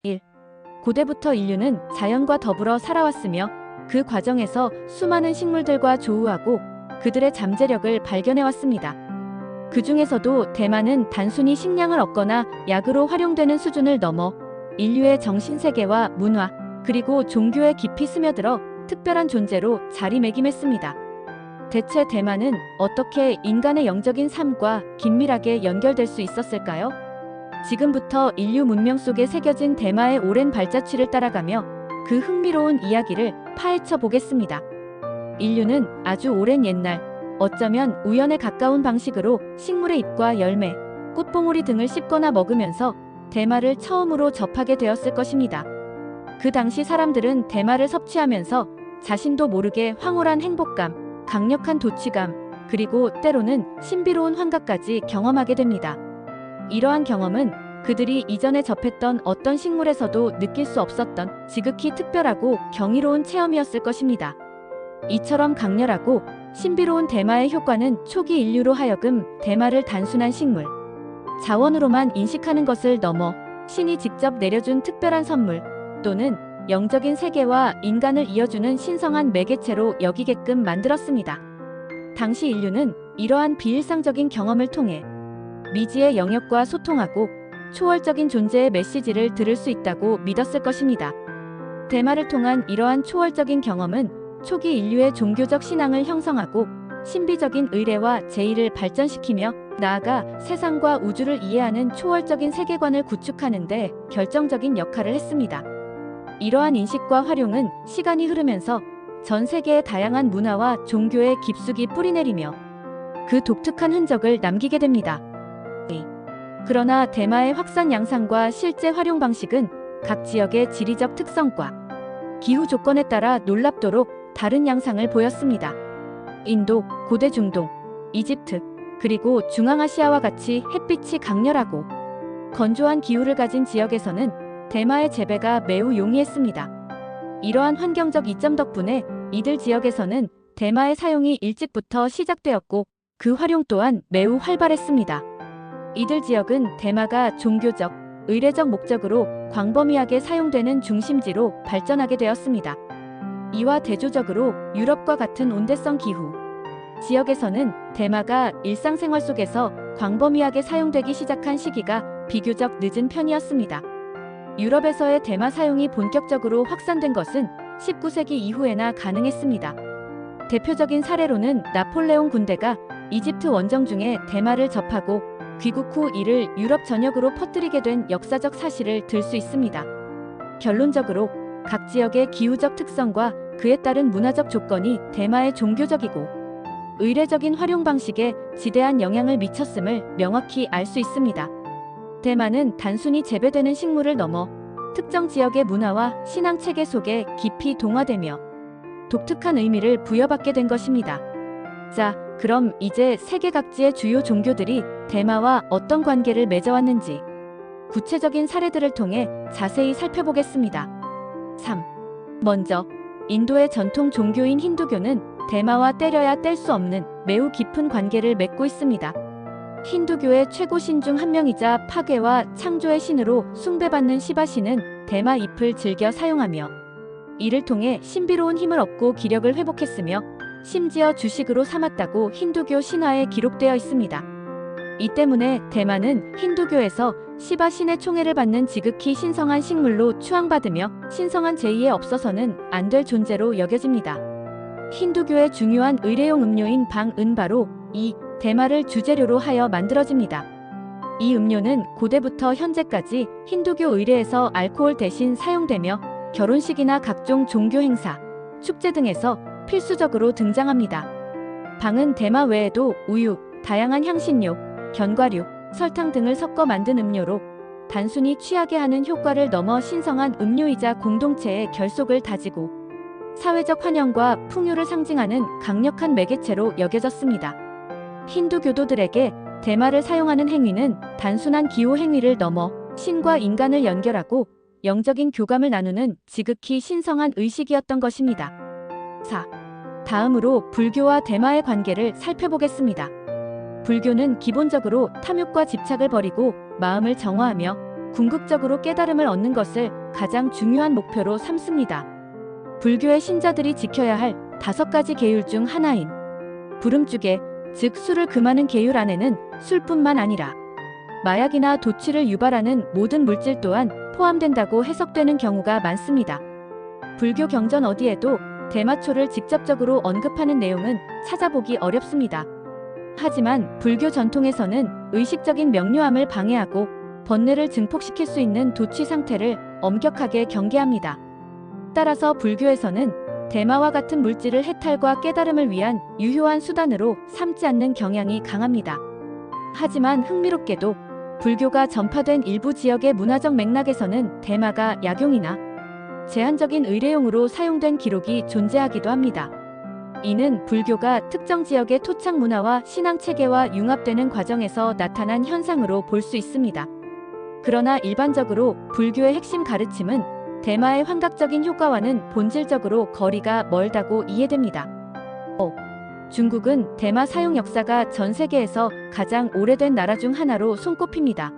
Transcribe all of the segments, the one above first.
1. 고대부터 인류는 자연과 더불어 살아왔으며 그 과정에서 수많은 식물들과 조우하고 그들의 잠재력을 발견해왔습니다. 그 중에서도 대마는 단순히 식량을 얻거나 약으로 활용되는 수준을 넘어 인류의 정신세계와 문화, 그리고 종교에 깊이 스며들어 특별한 존재로 자리매김했습니다. 대체 대마는 어떻게 인간의 영적인 삶과 긴밀하게 연결될 수 있었을까요? 지금부터 인류 문명 속에 새겨진 대마의 오랜 발자취를 따라가며 그 흥미로운 이야기를 파헤쳐 보겠습니다. 인류는 아주 오랜 옛날, 어쩌면 우연에 가까운 방식으로 식물의 잎과 열매, 꽃봉오리 등을 씹거나 먹으면서 대마를 처음으로 접하게 되었을 것입니다. 그 당시 사람들은 대마를 섭취하면서 자신도 모르게 황홀한 행복감, 강력한 도취감, 그리고 때로는 신비로운 환각까지 경험하게 됩니다. 이러한 경험은 그들이 이전에 접했던 어떤 식물에서도 느낄 수 없었던 지극히 특별하고 경이로운 체험이었을 것입니다. 이처럼 강렬하고 신비로운 대마의 효과는 초기 인류로 하여금 대마를 단순한 식물, 자원으로만 인식하는 것을 넘어 신이 직접 내려준 특별한 선물 또는 영적인 세계와 인간을 이어주는 신성한 매개체로 여기게끔 만들었습니다. 당시 인류는 이러한 비일상적인 경험을 통해 미지의 영역과 소통하고 초월적인 존재의 메시지를 들을 수 있다고 믿었을 것입니다. 대마를 통한 이러한 초월적인 경험은 초기 인류의 종교적 신앙을 형성하고 신비적인 의례와 제의를 발전시키며 나아가 세상과 우주를 이해하는 초월적인 세계관을 구축하는 데 결정적인 역할을 했습니다. 이러한 인식과 활용은 시간이 흐르면서 전 세계의 다양한 문화와 종교에 깊숙이 뿌리내리며 그 독특한 흔적을 남기게 됩니다. 그러나 대마의 확산 양상과 실제 활용 방식은 각 지역의 지리적 특성과 기후 조건에 따라 놀랍도록 다른 양상을 보였습니다. 인도, 고대 중동, 이집트, 그리고 중앙아시아와 같이 햇빛이 강렬하고 건조한 기후를 가진 지역에서는 대마의 재배가 매우 용이했습니다. 이러한 환경적 이점 덕분에 이들 지역에서는 대마의 사용이 일찍부터 시작되었고 그 활용 또한 매우 활발했습니다. 이들 지역은 대마가 종교적, 의례적 목적으로 광범위하게 사용되는 중심지로 발전하게 되었습니다. 이와 대조적으로 유럽과 같은 온대성 기후 지역에서는 대마가 일상생활 속에서 광범위하게 사용되기 시작한 시기가 비교적 늦은 편이었습니다. 유럽에서의 대마 사용이 본격적으로 확산된 것은 19세기 이후에나 가능했습니다. 대표적인 사례로는 나폴레옹 군대가 이집트 원정 중에 대마를 접하고 귀국 후 이를 유럽 전역으로 퍼뜨리게 된 역사적 사실을 들 수 있습니다. 결론적으로 각 지역의 기후적 특성과 그에 따른 문화적 조건이 대마의 종교적이고 의례적인 활용 방식에 지대한 영향을 미쳤음을 명확히 알 수 있습니다. 대마는 단순히 재배되는 식물을 넘어 특정 지역의 문화와 신앙 체계 속에 깊이 동화되며 독특한 의미를 부여받게 된 것입니다. 자, 그럼 이제 세계 각지의 주요 종교들이 대마와 어떤 관계를 맺어왔는지 구체적인 사례들을 통해 자세히 살펴보겠습니다. 3. 먼저 인도의 전통 종교인 힌두교는 대마와 떼려야 뗄 수 없는 매우 깊은 관계를 맺고 있습니다. 힌두교의 최고 신 중 한 명이자 파괴와 창조의 신으로 숭배받는 시바신은 대마 잎을 즐겨 사용하며 이를 통해 신비로운 힘을 얻고 기력을 회복했으며 심지어 주식으로 삼았다고 힌두교 신화에 기록되어 있습니다. 이 때문에 대마는 힌두교에서 시바 신의 총애를 받는 지극히 신성한 식물로 추앙받으며 신성한 제의에 없어서는 안 될 존재로 여겨집니다. 힌두교의 중요한 의례용 음료인 방은 바로 이 대마를 주재료로 하여 만들어집니다. 이 음료는 고대부터 현재까지 힌두교 의례에서 알코올 대신 사용되며 결혼식이나 각종 종교 행사, 축제 등에서 필수적으로 등장합니다. 방은 대마 외에도 우유, 다양한 향신료, 견과류, 설탕 등을 섞어 만든 음료로 단순히 취하게 하는 효과를 넘어 신성한 음료이자 공동체의 결속을 다지고 사회적 환영과 풍요를 상징하는 강력한 매개체로 여겨졌습니다. 힌두 교도들에게 대마를 사용하는 행위는 단순한 기호 행위를 넘어 신과 인간을 연결하고 영적인 교감을 나누는 지극히 신성한 의식이었던 것입니다. 4. 다음으로 불교와 대마의 관계를 살펴보겠습니다. 불교는 기본적으로 탐욕과 집착을 버리고 마음을 정화하며 궁극적으로 깨달음을 얻는 것을 가장 중요한 목표로 삼습니다. 불교의 신자들이 지켜야 할 5가지 계율 중 하나인 부름주계, 즉 술을 금하는 계율 안에는 술뿐만 아니라 마약이나 도취를 유발하는 모든 물질 또한 포함된다고 해석되는 경우가 많습니다. 불교 경전 어디에도 대마초를 직접적으로 언급하는 내용은 찾아보기 어렵습니다. 하지만 불교 전통에서는 의식적인 명료함을 방해하고 번뇌를 증폭시킬 수 있는 도취 상태를 엄격하게 경계합니다. 따라서 불교에서는 대마와 같은 물질을 해탈과 깨달음을 위한 유효한 수단으로 삼지 않는 경향이 강합니다. 하지만 흥미롭게도 불교가 전파된 일부 지역의 문화적 맥락에서는 대마가 약용이나 제한적인 의례용으로 사용된 기록이 존재하기도 합니다. 이는 불교가 특정 지역의 토착 문화와 신앙 체계와 융합되는 과정에서 나타난 현상으로 볼 수 있습니다. 그러나 일반적으로 불교의 핵심 가르침은 대마의 환각적인 효과와는 본질적으로 거리가 멀다고 이해됩니다. 중국은 대마 사용 역사가 전 세계에서 가장 오래된 나라 중 하나로 손꼽힙니다.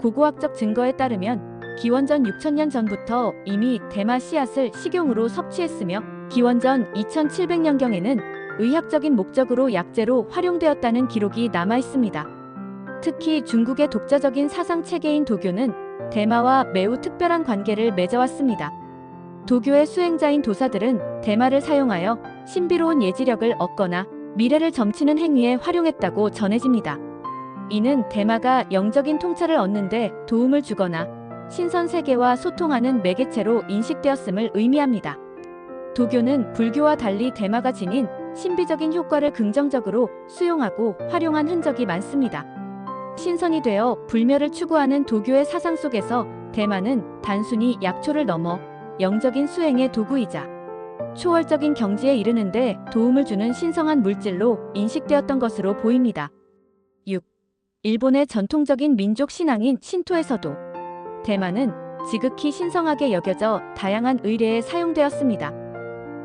고고학적 증거에 따르면 기원전 6000년 전부터 이미 대마 씨앗을 식용으로 섭취했으며 기원전 2700년경에는 의학적인 목적으로 약재로 활용되었다는 기록이 남아 있습니다. 특히 중국의 독자적인 사상 체계인 도교는 대마와 매우 특별한 관계를 맺어왔습니다. 도교의 수행자인 도사들은 대마를 사용하여 신비로운 예지력을 얻거나 미래를 점치는 행위에 활용했다고 전해집니다. 이는 대마가 영적인 통찰을 얻는데 도움을 주거나 신선 세계와 소통하는 매개체로 인식되었음을 의미합니다. 도교는 불교와 달리 대마가 지닌 신비적인 효과를 긍정적으로 수용하고 활용한 흔적이 많습니다. 신선이 되어 불멸을 추구하는 도교의 사상 속에서 대마는 단순히 약초를 넘어 영적인 수행의 도구이자 초월적인 경지에 이르는데 도움을 주는 신성한 물질로 인식되었던 것으로 보입니다. 6. 일본의 전통적인 민족 신앙인 신토에서도 대마는 지극히 신성하게 여겨져 다양한 의례에 사용되었습니다.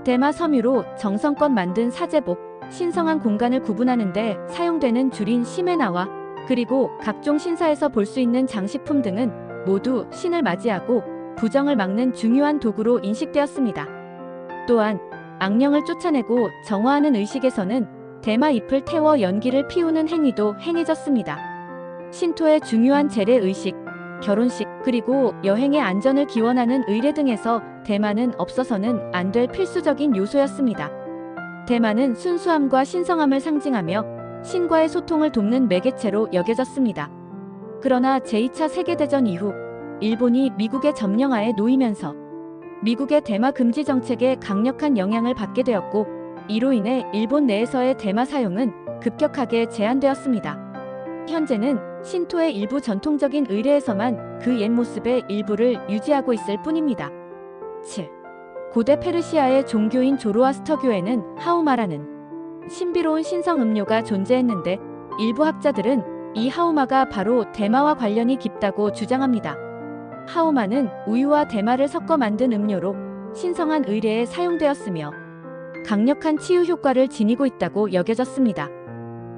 대마 섬유로 정성껏 만든 사제복, 신성한 공간을 구분하는 데 사용되는 줄인 시메나와 그리고 각종 신사에서 볼 수 있는 장식품 등은 모두 신을 맞이하고 부정을 막는 중요한 도구로 인식되었습니다. 또한 악령을 쫓아내고 정화하는 의식에서는 대마 잎을 태워 연기를 피우는 행위도 행해졌습니다. 신토의 중요한 재래 의식, 결혼식, 그리고 여행의 안전을 기원하는 의례 등에서 대마는 없어서는 안 될 필수적인 요소였습니다. 대마는 순수함과 신성함을 상징하며 신과의 소통을 돕는 매개체로 여겨졌습니다. 그러나 제2차 세계대전 이후 일본이 미국의 점령하에 놓이면서 미국의 대마 금지 정책에 강력한 영향을 받게 되었고 이로 인해 일본 내에서의 대마 사용은 급격하게 제한되었습니다. 현재는 신토의 일부 전통적인 의례에서만 그 옛 모습의 일부를 유지하고 있을 뿐입니다. 7. 고대 페르시아의 종교인 조로아스터교에는 하우마라는 신비로운 신성 음료가 존재했는데 일부 학자들은 이 하우마가 바로 대마와 관련이 깊다고 주장합니다. 하우마는 우유와 대마를 섞어 만든 음료로 신성한 의례에 사용되었으며 강력한 치유 효과를 지니고 있다고 여겨졌습니다.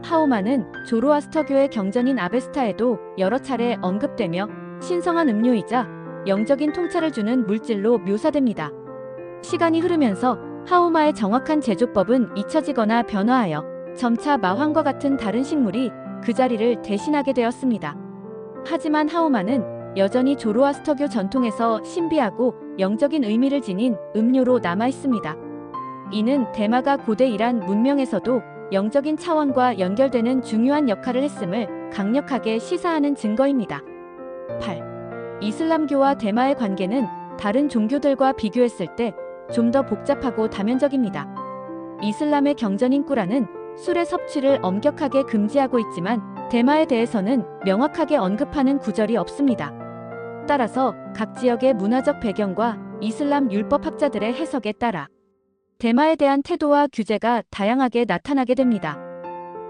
하우마는 조로아스터교의 경전인 아베스타에도 여러 차례 언급되며 신성한 음료이자 영적인 통찰을 주는 물질로 묘사됩니다. 시간이 흐르면서 하우마의 정확한 제조법은 잊혀지거나 변화하여 점차 마황과 같은 다른 식물이 그 자리를 대신하게 되었습니다. 하지만 하우마는 여전히 조로아스터교 전통에서 신비하고 영적인 의미를 지닌 음료로 남아있습니다. 이는 대마가 고대 이란 문명에서도 영적인 차원과 연결되는 중요한 역할을 했음을 강력하게 시사하는 증거입니다. 8. 이슬람교와 대마의 관계는 다른 종교들과 비교했을 때 좀 더 복잡하고 다면적입니다. 이슬람의 경전인 꾸란은 술의 섭취를 엄격하게 금지하고 있지만 대마에 대해서는 명확하게 언급하는 구절이 없습니다. 따라서 각 지역의 문화적 배경과 이슬람 율법학자들의 해석에 따라 대마에 대한 태도와 규제가 다양하게 나타나게 됩니다.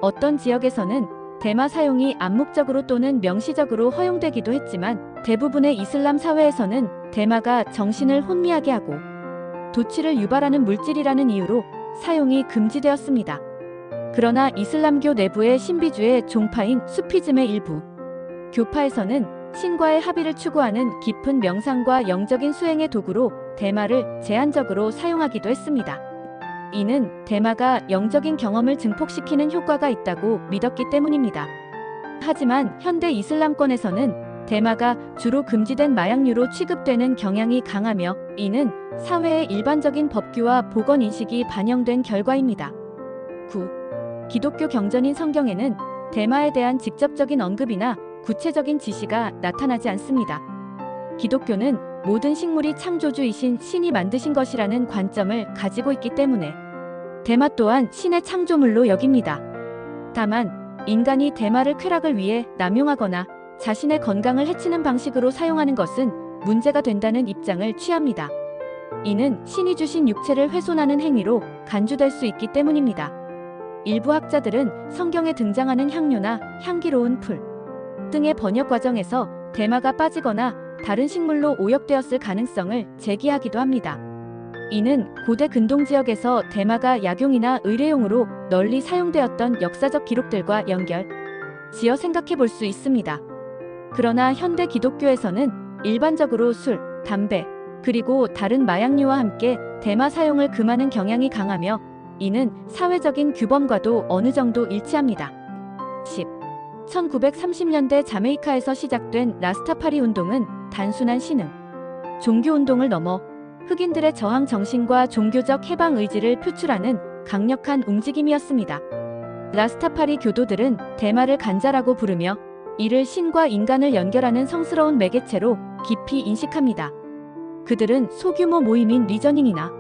어떤 지역에서는 대마 사용이 암묵적으로 또는 명시적으로 허용되기도 했지만 대부분의 이슬람 사회에서는 대마가 정신을 혼미하게 하고 도취를 유발하는 물질이라는 이유로 사용이 금지되었습니다. 그러나 이슬람교 내부의 신비주의 종파인 수피즘의 일부 교파에서는 신과의 합의를 추구하는 깊은 명상과 영적인 수행의 도구로 대마를 제한적으로 사용하기도 했습니다. 이는 대마가 영적인 경험을 증폭시키는 효과가 있다고 믿었기 때문입니다. 하지만 현대 이슬람권에서는 대마가 주로 금지된 마약류로 취급되는 경향이 강하며 이는 사회의 일반적인 법규와 보건 인식이 반영된 결과입니다. 9. 기독교 경전인 성경에는 대마에 대한 직접적인 언급이나 구체적인 지시가 나타나지 않습니다. 기독교는 모든 식물이 창조주이신 신이 만드신 것이라는 관점을 가지고 있기 때문에 대마 또한 신의 창조물로 여깁니다. 다만 인간이 대마를 쾌락을 위해 남용하거나 자신의 건강을 해치는 방식으로 사용하는 것은 문제가 된다는 입장을 취합니다. 이는 신이 주신 육체를 훼손하는 행위로 간주될 수 있기 때문입니다. 일부 학자들은 성경에 등장하는 향료나 향기로운 풀 등의 번역 과정에서 대마가 빠지거나 다른 식물로 오역되었을 가능성을 제기하기도 합니다. 이는 고대 근동 지역에서 대마가 약용이나 의뢰용으로 널리 사용되었던 역사적 기록들과 연결 지어 생각해 볼 수 있습니다. 그러나 현대 기독교에서는 일반적으로 술, 담배, 그리고 다른 마약류와 함께 대마 사용을 금하는 경향이 강하며 이는 사회적인 규범과도 어느 정도 일치합니다. 10. 1930년대 자메이카에서 시작된 라스타파리 운동은 단순한 신흥, 종교 운동을 넘어 흑인들의 저항 정신과 종교적 해방 의지를 표출하는 강력한 움직임이었습니다. 라스타파리 교도들은 대마를 간자라고 부르며 이를 신과 인간을 연결하는 성스러운 매개체로 깊이 인식합니다. 그들은 소규모 모임인 리저닝이나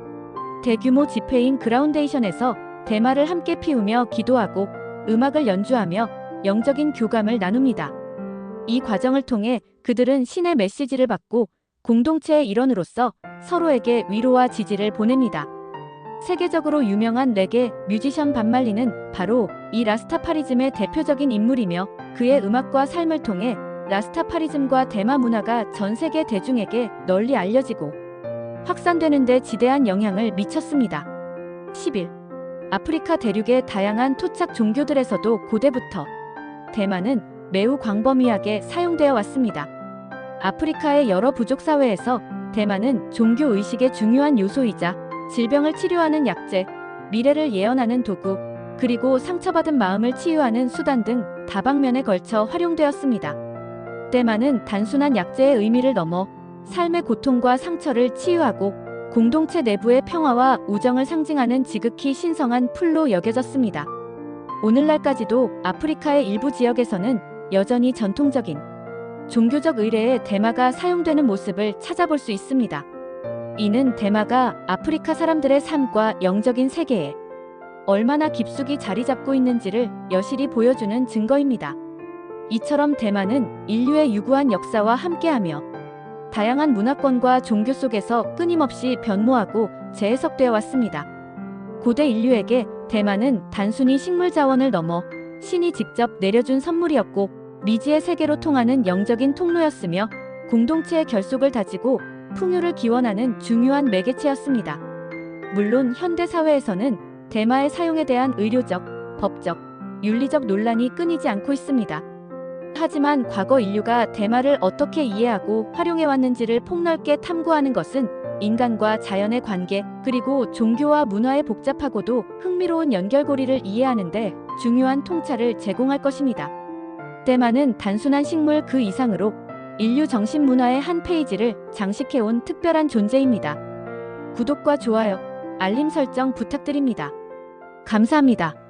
대규모 집회인 그라운데이션에서 대마를 함께 피우며 기도하고 음악을 연주하며 영적인 교감을 나눕니다. 이 과정을 통해 그들은 신의 메시지를 받고 공동체의 일원으로서 서로에게 위로와 지지를 보냅니다. 세계적으로 유명한 레게 뮤지션 밥 말리는 바로 이 라스타파리즘의 대표적인 인물이며 그의 음악과 삶을 통해 라스타파리즘과 대마 문화가 전 세계 대중에게 널리 알려지고 확산되는 데 지대한 영향을 미쳤습니다. 11. 아프리카 대륙의 다양한 토착 종교들에서도 고대부터 대마는 매우 광범위하게 사용되어 왔습니다. 아프리카의 여러 부족 사회에서 대마는 종교 의식의 중요한 요소이자 질병을 치료하는 약재, 미래를 예언하는 도구, 그리고 상처받은 마음을 치유하는 수단 등 다방면에 걸쳐 활용되었습니다. 대마는 단순한 약재의 의미를 넘어 삶의 고통과 상처를 치유하고 공동체 내부의 평화와 우정을 상징하는 지극히 신성한 풀로 여겨졌습니다. 오늘날까지도 아프리카의 일부 지역에서는 여전히 전통적인 종교적 의례에 대마가 사용되는 모습을 찾아볼 수 있습니다. 이는 대마가 아프리카 사람들의 삶과 영적인 세계에 얼마나 깊숙이 자리 잡고 있는지를 여실히 보여주는 증거입니다. 이처럼 대마는 인류의 유구한 역사와 함께하며 다양한 문화권과 종교 속에서 끊임없이 변모하고 재해석되어 왔습니다. 고대 인류에게 대마는 단순히 식물 자원을 넘어 신이 직접 내려준 선물이었고 미지의 세계로 통하는 영적인 통로였으며 공동체의 결속을 다지고 풍요를 기원하는 중요한 매개체였습니다. 물론 현대 사회에서는 대마의 사용에 대한 의료적, 법적, 윤리적 논란이 끊이지 않고 있습니다. 하지만 과거 인류가 대마를 어떻게 이해하고 활용해왔는지를 폭넓게 탐구하는 것은 인간과 자연의 관계, 그리고 종교와 문화의 복잡하고도 흥미로운 연결고리를 이해하는 데 중요한 통찰을 제공할 것입니다. 대마는 단순한 식물 그 이상으로 인류 정신 문화의 한 페이지를 장식해온 특별한 존재입니다. 구독과 좋아요, 알림 설정 부탁드립니다. 감사합니다.